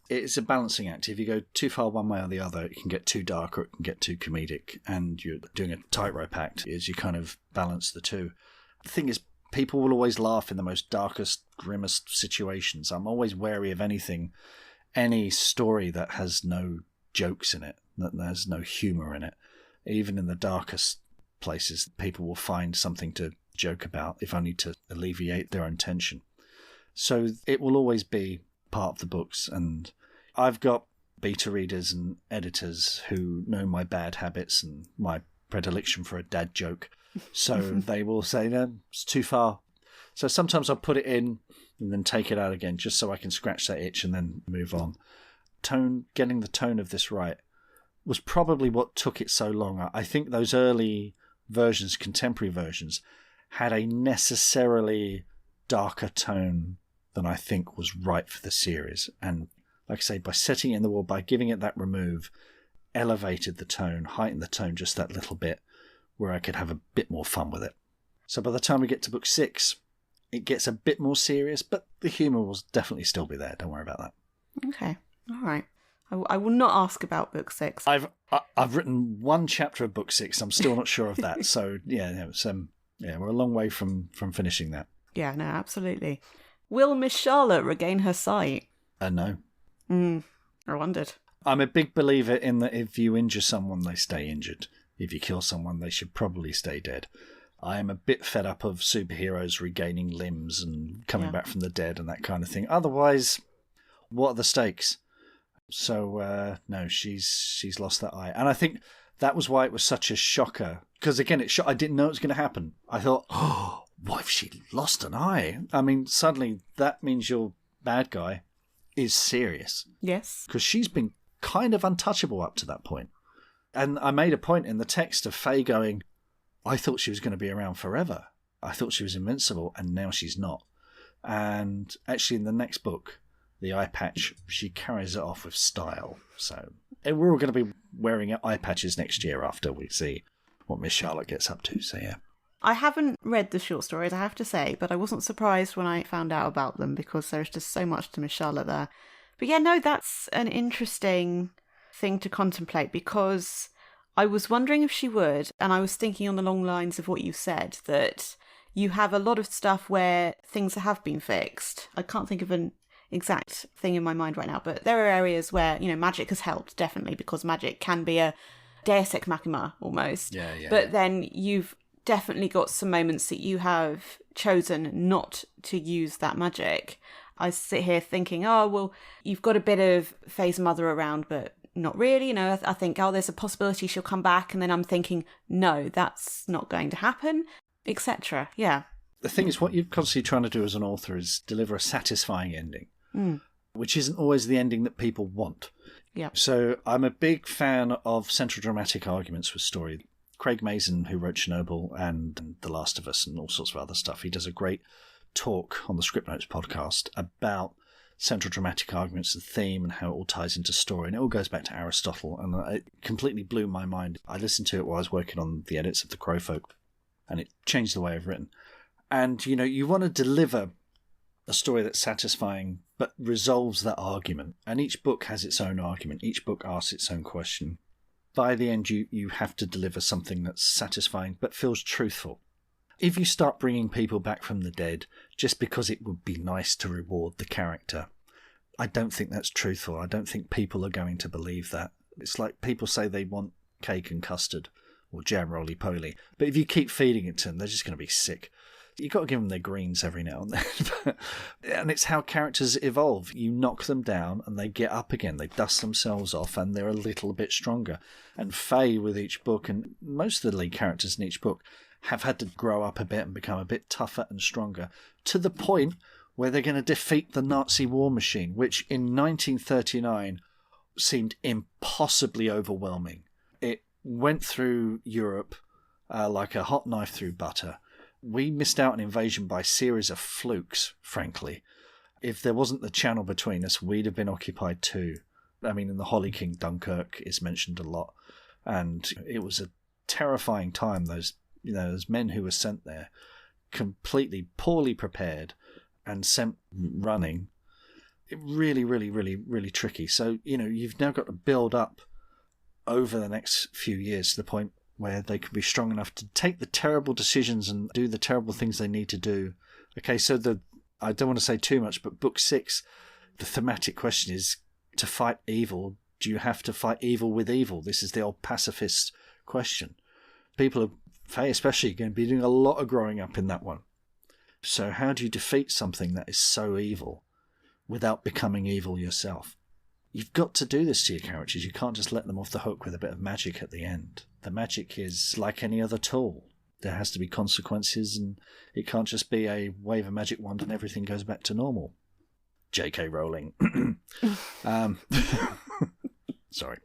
It's a balancing act. If you go too far one way or the other, it can get too dark or it can get too comedic. And you're doing a tightrope act as you kind of balance the two. The thing is, people will always laugh in the most darkest, grimmest situations. I'm always wary of any story that has no jokes in it, that there's no humour in it. Even in the darkest places, people will find something to joke about, if only to alleviate their own tension. So it will always be part of the books, and I've got beta readers and editors who know my bad habits and my predilection for a dad joke. So they will say, no, it's too far. So sometimes I'll put it in and then take it out again just so I can scratch that itch and then move on. Getting the tone of this right was probably what took it so long. I think those early versions, contemporary versions, had a necessarily darker tone than I think was right for the series. And like I say, by setting it in the wall, by giving it that remove, elevated the tone, heightened the tone just that little bit, where I could have a bit more fun with it. So by the time we get to book 6, it gets a bit more serious, but the humour will definitely still be there. Don't worry about that. Okay. All right. I will not ask about book 6. I've written one chapter of book 6. I'm still not sure of that. So yeah, we're a long way from finishing that. Yeah, no, absolutely. Will Miss Charlotte regain her sight? No. I wondered. I'm a big believer in that if you injure someone, they stay injured. If you kill someone, they should probably stay dead. I am a bit fed up of superheroes regaining limbs and coming back from the dead and that kind of thing. Otherwise, what are the stakes? So, no, she's lost that eye. And I think that was why it was such a shocker. Because, again, I didn't know it was going to happen. I thought, oh, what if she lost an eye? I mean, suddenly that means your bad guy is serious. Yes. Because she's been kind of untouchable up to that point. And I made a point in the text of Faye going, I thought she was going to be around forever. I thought she was invincible, and now she's not. And actually, in the next book, the eye patch, she carries it off with style. So we're all going to be wearing eye patches next year after we see what Miss Charlotte gets up to. So yeah. I haven't read the short stories, I have to say, but I wasn't surprised when I found out about them because there's just so much to Miss Charlotte there. But yeah, no, that's an interesting thing to contemplate because I was wondering if she would, and I was thinking on the long lines of what you said, that you have a lot of stuff where things have been fixed. I can't think of an exact thing in my mind right now, but there are areas where, magic has helped, definitely, because magic can be a deus ex machina almost. Yeah. But then you've definitely got some moments that you have chosen not to use that magic. I sit here thinking, oh, well, you've got a bit of Faye's mother around, but not really. I think, oh, there's a possibility she'll come back. And then I'm thinking, no, that's not going to happen, etc. Yeah. The thing is, what you're constantly trying to do as an author is deliver a satisfying ending, which isn't always the ending that people want. Yeah. So I'm a big fan of central dramatic arguments with story. Craig Mazin, who wrote Chernobyl and The Last of Us and all sorts of other stuff, he does a great talk on the Script Notes podcast about central dramatic arguments and theme and how it all ties into story. And it all goes back to Aristotle, and it completely blew my mind. I listened to it while I was working on the edits of The Crowfolk, and it changed the way I've written. And, you want to deliver a story that's satisfying but resolves that argument. And each book has its own argument. Each book asks its own question. By the end, you have to deliver something that's satisfying but feels truthful. If you start bringing people back from the dead just because it would be nice to reward the character, I don't think that's truthful. I don't think people are going to believe that. It's like people say they want cake and custard or jam roly-poly, but if you keep feeding it to them, they're just going to be sick. You've got to give them their greens every now and then. And it's how characters evolve. You knock them down and they get up again. They dust themselves off and they're a little bit stronger. And Faye, with each book, and most of the lead characters in each book, have had to grow up a bit and become a bit tougher and stronger, to the point where they're going to defeat the Nazi war machine, which in 1939 seemed impossibly overwhelming. It went through Europe like a hot knife through butter. We missed out an invasion by a series of flukes, frankly. If there wasn't the channel between us, we'd have been occupied too. I mean, in the Holly King, Dunkirk is mentioned a lot. And it was a terrifying time, those men who were sent there, completely poorly prepared and sent running. Really, really, really, really tricky. So, you've now got to build up over the next few years to the point where they can be strong enough to take the terrible decisions and do the terrible things they need to do. Okay, so I don't want to say too much, but book 6, the thematic question is, to fight evil, do you have to fight evil with evil? This is the old pacifist question. People, Faye especially, are going to be doing a lot of growing up in that one. So how do you defeat something that is so evil without becoming evil yourself? You've got to do this to your characters. You can't just let them off the hook with a bit of magic at the end. The magic is like any other tool. There has to be consequences, and it can't just be a wave a magic wand and everything goes back to normal. J.K. Rowling. Sorry.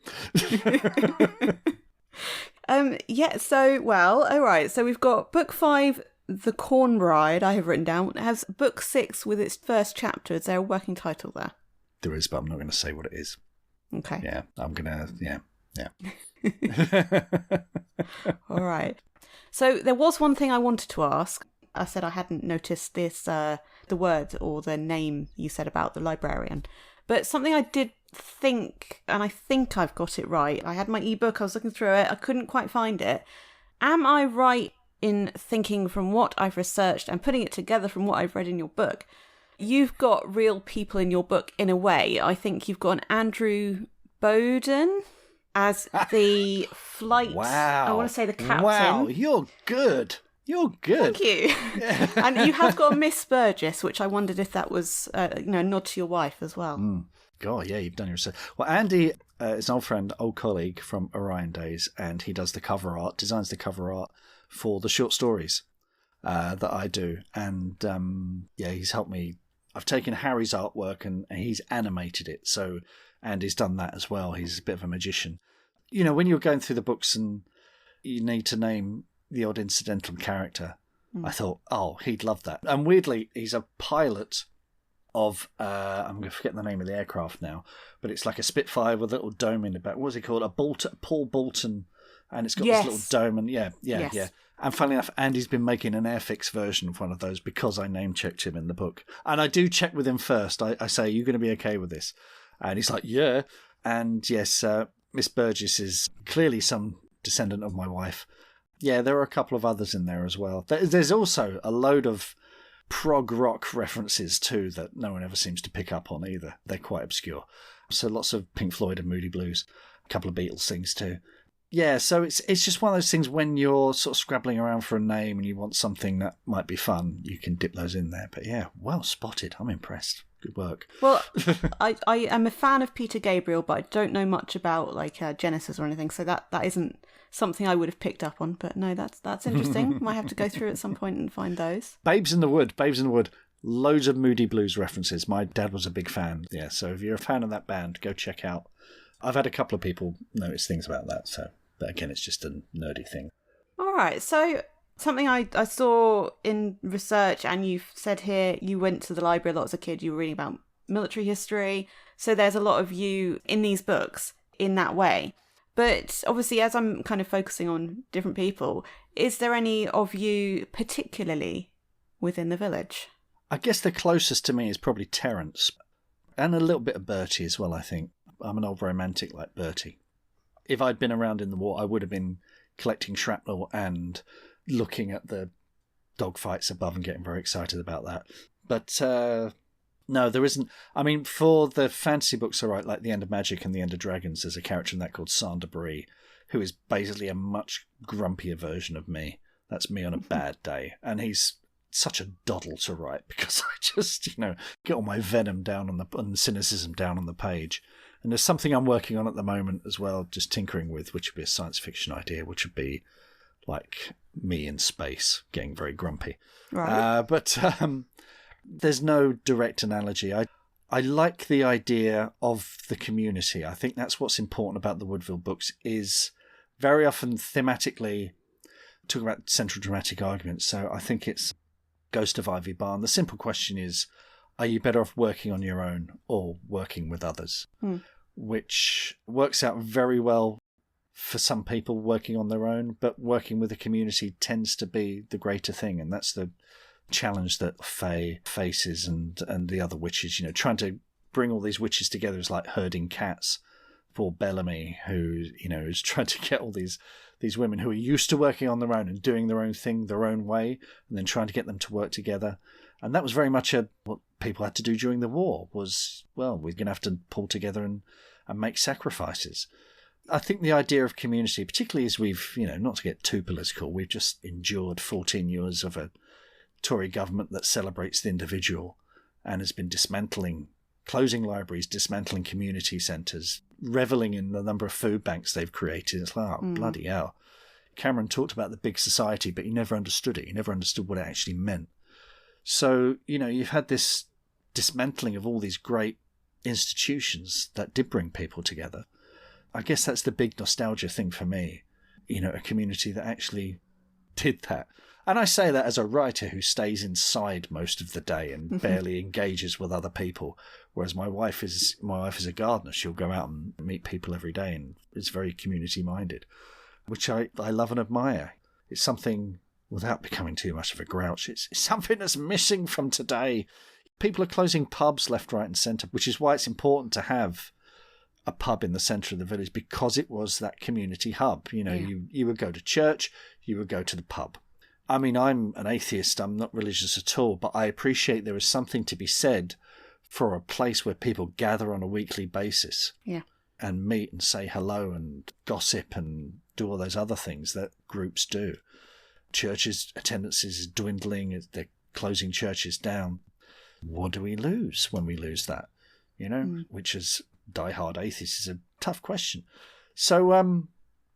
All right. So we've got book 5, The Corn Bride, I have written down. It has book 6 with its first chapter. Is there a working title there? There is, but I'm not going to say what it is. Okay. Yeah, I'm going to, yeah. All right. So there was one thing I wanted to ask. I said I hadn't noticed this, the word or the name you said about the librarian. But something I did think, and I think I've got it right. I had my ebook, I was looking through it, I couldn't quite find it. Am I right in thinking, from what I've researched and putting it together from what I've read in your book, you've got real people in your book in a way? I think you've got an Andrew Bowden as the flight... Wow. I want to say the captain. Wow, you're good. You're good. Thank you. And you have got Miss Burgess, which I wondered if that was a nod to your wife as well. God, yeah, you've done your research. Well, Andy is an old friend, old colleague from Orion days, and he does the cover art, designs the cover art for the short stories that I do. And he's helped me. I've taken Harry's artwork and he's animated it. So Andy's done that as well. He's a bit of a magician. When you're going through the books and you need to name the odd incidental character, I thought, he'd love that. And weirdly, he's a pilot of, I'm going to forget the name of the aircraft now, but it's like a Spitfire with a little dome in the back. What was he called? Paul Bolton. And it's got this little dome. And yeah. And funnily enough, Andy's been making an Airfix version of one of those because I name-checked him in the book. And I do check with him first. I say, are you going to be okay with this? And he's like, yeah. And yes, Miss Burgess is clearly some descendant of my wife. Yeah, there are a couple of others in there as well. There's also a load of prog rock references too that no one ever seems to pick up on either. They're quite obscure. So lots of Pink Floyd and Moody Blues. A couple of Beatles things too. Yeah, so it's just one of those things when you're sort of scrabbling around for a name and you want something that might be fun, you can dip those in there. But yeah, well spotted. I'm impressed. Good work. Well, I am a fan of Peter Gabriel, but I don't know much about Genesis or anything, so that isn't something I would have picked up on. But no, that's interesting. Might have to go through at some point and find those. Babes in the Wood. Loads of Moody Blues references. My dad was a big fan. Yeah, so if you're a fan of that band, go check out. I've had a couple of people notice things about that, so... But again, it's just a nerdy thing. All right. So something I saw in research, and you've said here, you went to the library a lot as a kid. You were reading about military history. So there's a lot of you in these books in that way. But obviously, as I'm kind of focusing on different people, is there any of you particularly within the village? I guess the closest to me is probably Terence. And a little bit of Bertie as well, I think. I'm an old romantic like Bertie. If I'd been around in the war, I would have been collecting shrapnel and looking at the dogfights above and getting very excited about that. But no, there isn't. I mean, for the fantasy books, all right, like The End of Magic and The End of Dragons, there's a character in that called Sander Bree, who is basically a much grumpier version of me. That's me on a bad day. And he's such a doddle to write because I just, get all my venom down and cynicism down on the page. And there's something I'm working on at the moment as well, just tinkering with, which would be a science fiction idea, which would be like me in space getting very grumpy. Right. But there's no direct analogy. I like the idea of the community. I think that's what's important about the Woodville books, is very often thematically talking about central dramatic arguments. So I think it's Ghost of Ivy Barn. The simple question is, are you better off working on your own or working with others? Which works out very well for some people working on their own, but working with a community tends to be the greater thing. And that's the challenge that Faye faces and the other witches, trying to bring all these witches together is like herding cats. Poor Bellamy, who, is trying to get all these women who are used to working on their own and doing their own thing their own way, and then trying to get them to work together. And that was very much what people had to do during the war was, well, we're going to have to pull together and make sacrifices. I think the idea of community, particularly as we've, not to get too political, we've just endured 14 years of a Tory government that celebrates the individual and has been closing libraries, dismantling community centres, revelling in the number of food banks they've created. It's like, bloody hell. Cameron talked about the big society, but he never understood it. He never understood what it actually meant. So, you've had this dismantling of all these great institutions that did bring people together. I guess that's the big nostalgia thing for me, a community that actually did that. And I say that as a writer who stays inside most of the day and barely engages with other people, whereas my wife is a gardener. She'll go out and meet people every day and is very community-minded, which I love and admire. It's something, without becoming too much of a grouch, it's something that's missing from today. People are closing pubs left, right and centre, which is why it's important to have a pub in the centre of the village, because it was that community hub. You would go to church, you would go to the pub. I mean, I'm an atheist, I'm not religious at all, but I appreciate there is something to be said for a place where people gather on a weekly basis and meet and say hello and gossip and do all those other things that groups do. Churches' attendance is dwindling, they're closing churches down. What do we lose when we lose that? Which is diehard atheist is a tough question. So,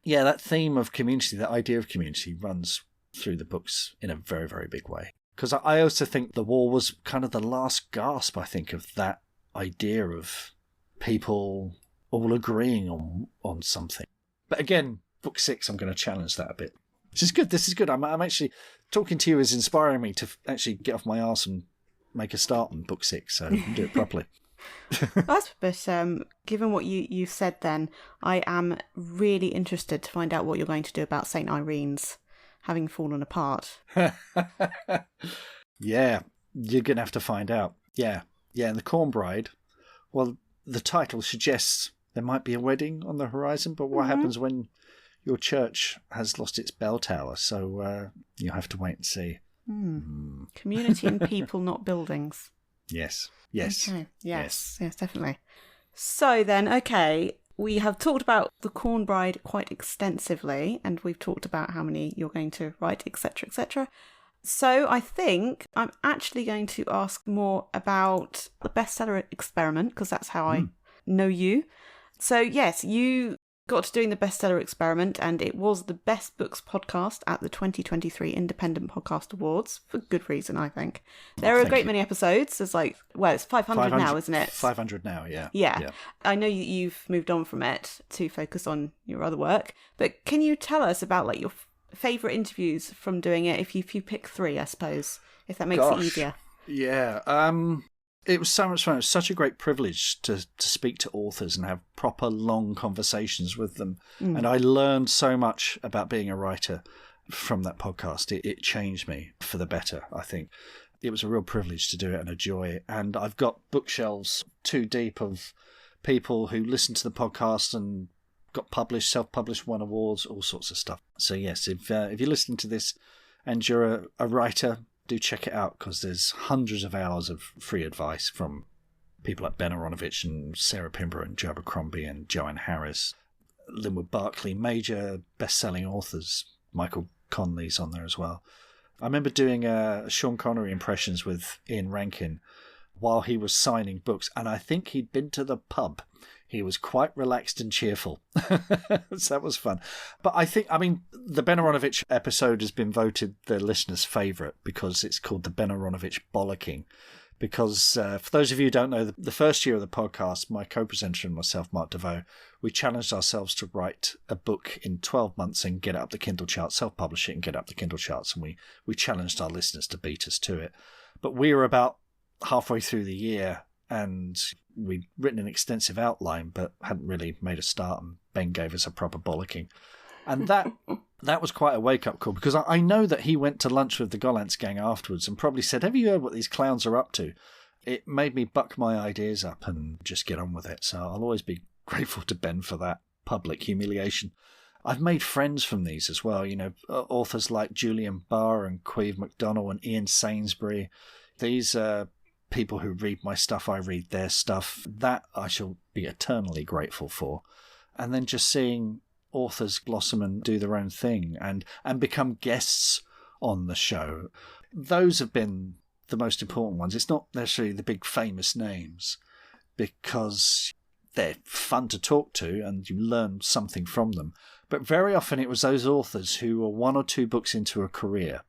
that theme of community, that idea of community runs through the books in a very, very big way. Because I also think the war was kind of the last gasp, I think, of that idea of people all agreeing on something. But again, book 6, I'm going to challenge that a bit. This is good. I'm actually, talking to you is inspiring me to actually get off my arse and make a start on book 6, so we can do it properly. But given what you've said then, I am really interested to find out what you're going to do about St. Irene's having fallen apart. Yeah, you're going to have to find out. Yeah, and the Corn Bride, well, the title suggests there might be a wedding on the horizon, but what happens when your church has lost its bell tower? So you'll have to wait and see. Community and people, not buildings. Yes. Okay. Yes, definitely. So then, okay, we have talked about the Corn Bride quite extensively, and we've talked about how many you're going to write, etc., etc. So I think I'm actually going to ask more about the Bestseller Experiment, because that's how I know you. So yes, you got to doing the Bestseller Experiment, and it was the Best Books podcast at the 2023 Independent Podcast Awards, for good reason, I think. There are a great many episodes. There's it's 500 now, isn't it? 500 now, yeah. Yeah. I know you've moved on from it to focus on your other work, but can you tell us about your favourite interviews from doing it, if you pick 3, I suppose, if that makes it easier? Yeah, it was so much fun. It was such a great privilege to speak to authors and have proper long conversations with them. And I learned so much about being a writer from that podcast. It changed me for the better, I think. It was a real privilege to do it and a joy. And I've got bookshelves too deep of people who listened to the podcast and got published, self-published, won awards, all sorts of stuff. So yes, if you're listening to this and you're a writer, do check it out, because there's hundreds of hours of free advice from people like Ben Aronovich and Sarah Pimber and Joe Abercrombie and Joanne Harris, Linwood Barclay, major best-selling authors. Michael Conley's on there as well. I remember doing Sean Connery impressions with Ian Rankin while he was signing books, and I think he'd been to the pub. He was quite relaxed and cheerful. So that was fun. But the Ben Aronovich episode has been voted the listener's favourite because it's called the Ben Aronovich Bollocking. Because for those of you who don't know, the first year of the podcast, my co-presenter and myself, Mark DeVoe, we challenged ourselves to write a book in 12 months and get it up the Kindle charts, self-publish it and get it up the Kindle charts. And we challenged our listeners to beat us to it. But we were about halfway through the year and we'd written an extensive outline but hadn't really made a start, and Ben gave us a proper bollocking. And that was quite a wake-up call, because I know that he went to lunch with the Gollancz gang afterwards and probably said, have you heard what these clowns are up to? It made me buck my ideas up and just get on with it. So I'll always be grateful to Ben for that public humiliation. I've made friends from these as well, authors like Julian Barr and Queve McDonnell and Ian Sainsbury. These are people who read my stuff, I read their stuff. That I shall be eternally grateful for. And then just seeing authors blossom and do their own thing and become guests on the show. Those have been the most important ones. It's not necessarily the big famous names, because they're fun to talk to and you learn something from them. But very often it was those authors who were 1 or 2 books into a career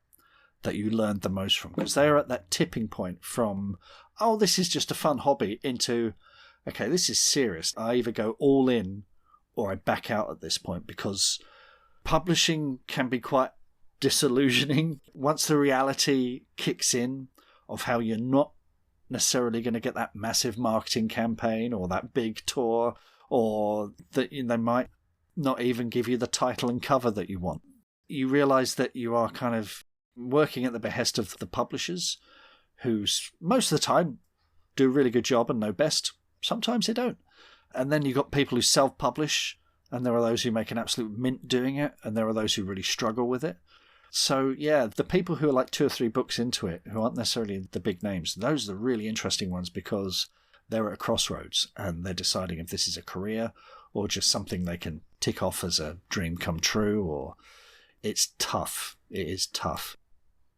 that you learned the most from, because they are at that tipping point from, oh, this is just a fun hobby, into, okay, this is serious. I either go all in or I back out at this point, because publishing can be quite disillusioning once the reality kicks in of how you're not necessarily going to get that massive marketing campaign or that big tour, or that they might not even give you the title and cover that you want. You realise that you are kind of working at the behest of the publishers, who most of the time do a really good job and know best. Sometimes they don't. And then you've got people who self-publish, and there are those who make an absolute mint doing it, and there are those who really struggle with it. So, yeah, the people who are like 2 or 3 books into it, who aren't necessarily the big names, those are the really interesting ones, because they're at a crossroads and they're deciding if this is a career or just something they can tick off as a dream come true. Or it's tough. It is tough.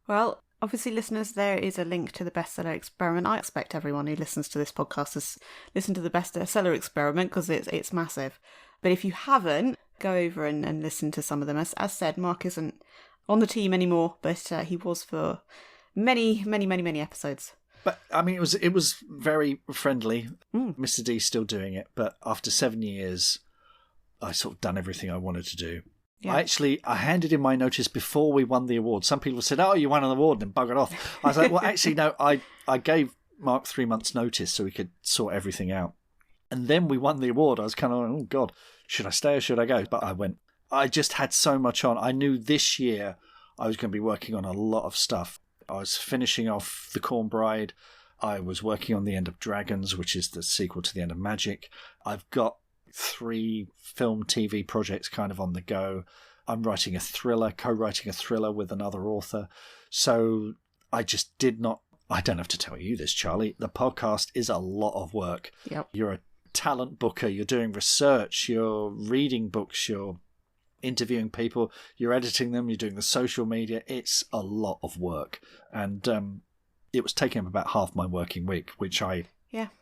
Well, obviously, listeners, there is a link to the Bestseller Experiment. I expect everyone who listens to this podcast has listened to the Bestseller Experiment, because it's massive. But if you haven't, go over and listen to some of them. As said, Mark isn't on the team anymore, but he was for many, many, many, many episodes. But, I mean, it was very friendly. Mr. D's still doing it, but after 7 years, I sort of done everything I wanted to do. Yeah. I handed in my notice before we won the award. Some people said, oh, you won an award, and then buggered off. I was like, well, actually, no, I gave Mark 3 months' notice so we could sort everything out. And then we won the award. I was kind of like, oh, God, should I stay or should I go? But I went. I just had so much on. I knew this year I was going to be working on a lot of stuff. I was finishing off The Corn Bride. I was working on The End of Dragons, which is the sequel to The End of Magic. I've got 3 film TV projects kind of on the go. I'm writing a thriller, co-writing a thriller with another author. So I just did not, I don't have to tell you this, Charlie, the podcast is a lot of work. Yep. You're a talent booker, you're doing research, you're reading books, you're interviewing people, you're editing them, you're doing the social media. It's a lot of work. And it was taking up about half my working week, which I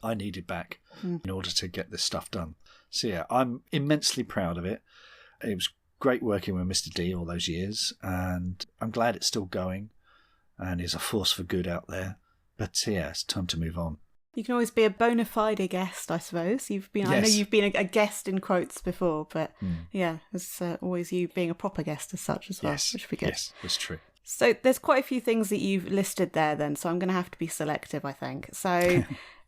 needed back in order to get this stuff done. So yeah, I'm immensely proud of it. It was great working with Mr. D all those years, and I'm glad it's still going and is a force for good out there. But yeah, it's time to move on. You can always be a bona fide guest, I suppose. I know you've been a guest in quotes before, but yeah, it's always you being a proper guest as such as well, which would be good. Yes, that's true. So there's quite a few things that you've listed there then, so I'm going to have to be selective, I think. So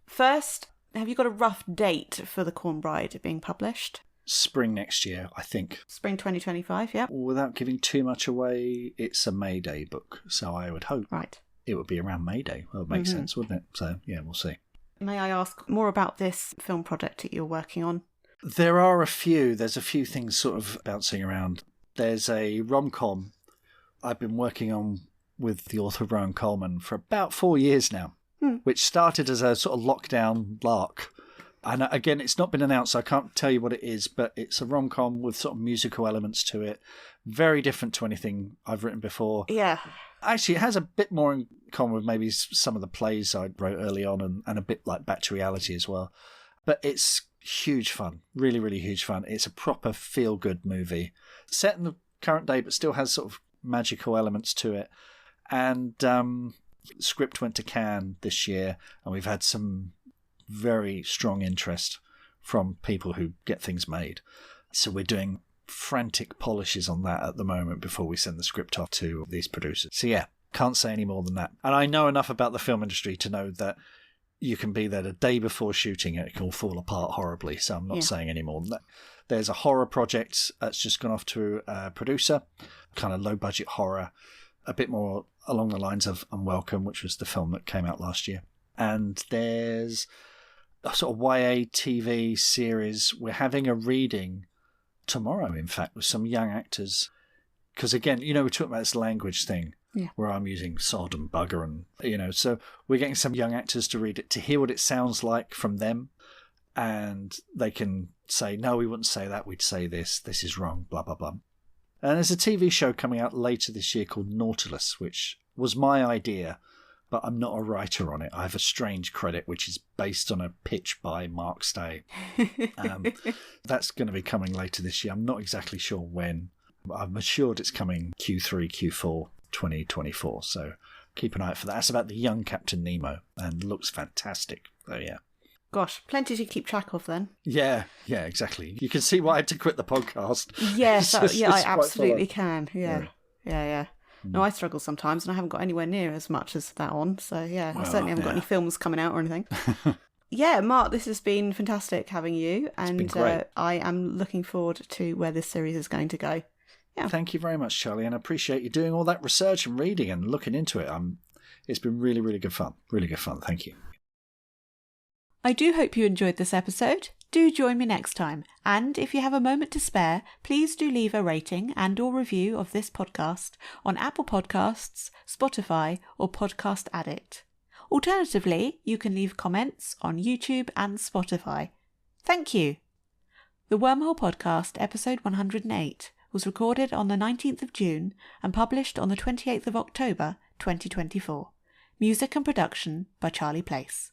first, have you got a rough date for The Corn Bride being published? Spring next year, I think. Spring 2025, yeah. Without giving too much away, it's a May Day book, so I would hope it would be around May Day. Well, it would make sense, wouldn't it? So yeah, we'll see. May I ask more about this film project that you're working on? There are a few. There's a few things sort of bouncing around. There's a rom-com I've been working on with the author Rowan Coleman for about 4 years now, which started as a sort of lockdown lark And again, it's not been announced, so I can't tell you what it is, but it's a rom-com with sort of musical elements to it. Very different to anything I've written before. Yeah. Actually, it has a bit more in common with maybe some of the plays I wrote early on and a bit like Back to Reality as well. But it's huge fun. Really, really huge fun. It's a proper feel-good movie. Set in the current day, but still has sort of magical elements to it. And the script went to Cannes this year, and we've had some very strong interest from people who get things made. So we're doing frantic polishes on that at the moment before we send the script off to these producers. So yeah, can't say any more than that. And I know enough about the film industry to know that you can be there the day before shooting and it can all fall apart horribly. So I'm not saying any more than that. There's a horror project that's just gone off to a producer, kind of low budget horror, a bit more along the lines of Unwelcome, which was the film that came out last year. And there's a sort of YA TV series. We're having a reading tomorrow, in fact, with some young actors. Because again, we're talking about this language thing where I'm using sod and bugger and, so we're getting some young actors to read it, to hear what it sounds like from them. And they can say, no, we wouldn't say that. We'd say this. This is wrong, blah, blah, blah. And there's a TV show coming out later this year called Nautilus, which was my idea, but I'm not a writer on it. I have a strange credit, which is based on a pitch by Mark Stay. That's going to be coming later this year. I'm not exactly sure when. I'm assured it's coming Q3, Q4 2024. So keep an eye out for that. That's about the young Captain Nemo and looks fantastic. So yeah. Gosh, plenty to keep track of then. Yeah, exactly. You can see why I had to quit the podcast. Yes, I absolutely can. Yeah. No, I struggle sometimes and I haven't got anywhere near as much as that on. So yeah, I certainly haven't got any films coming out or anything. Yeah, Mark, this has been fantastic having you. And I am looking forward to where this series is going to go. Yeah. Thank you very much, Charlie. And I appreciate you doing all that research and reading and looking into it. It's been really, really good fun. Really good fun. Thank you. I do hope you enjoyed this episode. Do join me next time. And if you have a moment to spare, please do leave a rating and or review of this podcast on Apple Podcasts, Spotify or Podcast Addict. Alternatively, you can leave comments on YouTube and Spotify. Thank you. The Wormhole Podcast, episode 108, was recorded on the 19th of June and published on the 28th of October 2024. Music and production by Jacquie Bloese.